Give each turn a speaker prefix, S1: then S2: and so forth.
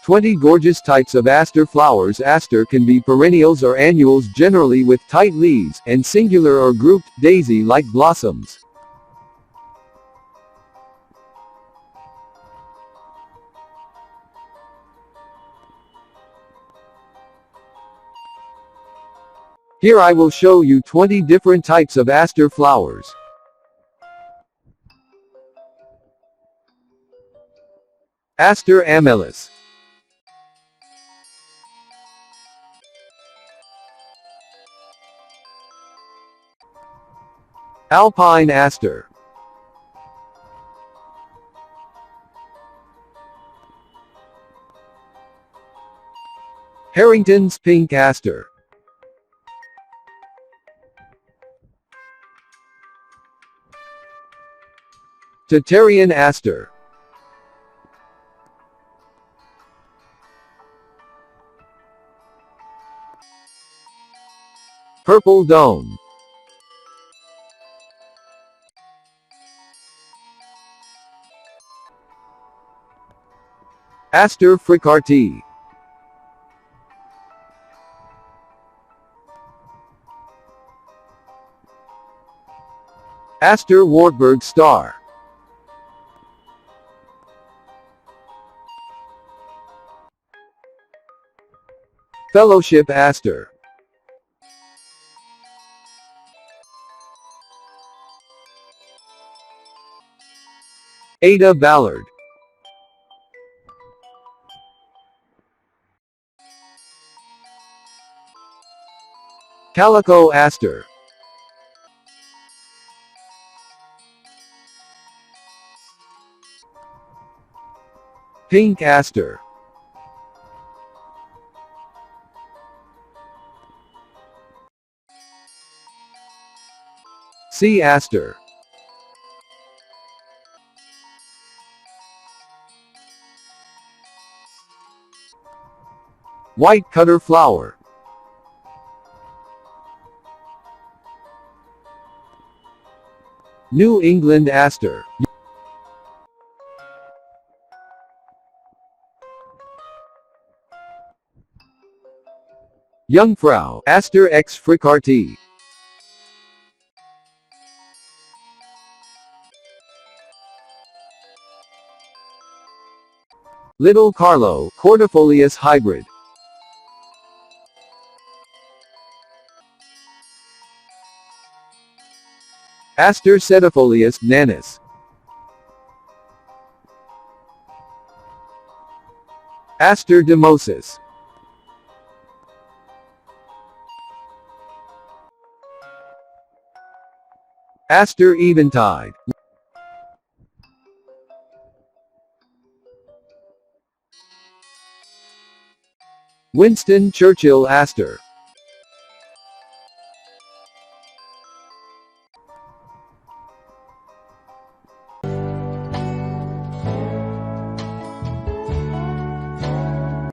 S1: 20 gorgeous types of aster flowers. Aster can be perennials or annuals, generally with tight leaves, and singular or grouped, daisy-like blossoms. Here I will show you 20 different types of aster flowers. Aster amaryllis. Alpine Aster. Harrington's Pink Aster. Tatarian Aster. Purple Dome. Aster fricartii. Aster Wartburg star. Fellowship Aster. Ada Ballard. Calico Aster. Pink Aster. Sea Aster. White cutter flower. New England Aster. Jungfrau Aster x fricartii. Little Carlow Cordifolius hybrid. Aster sedifolius nanus. Aster demosus. Aster eventide. Winston Churchill Aster.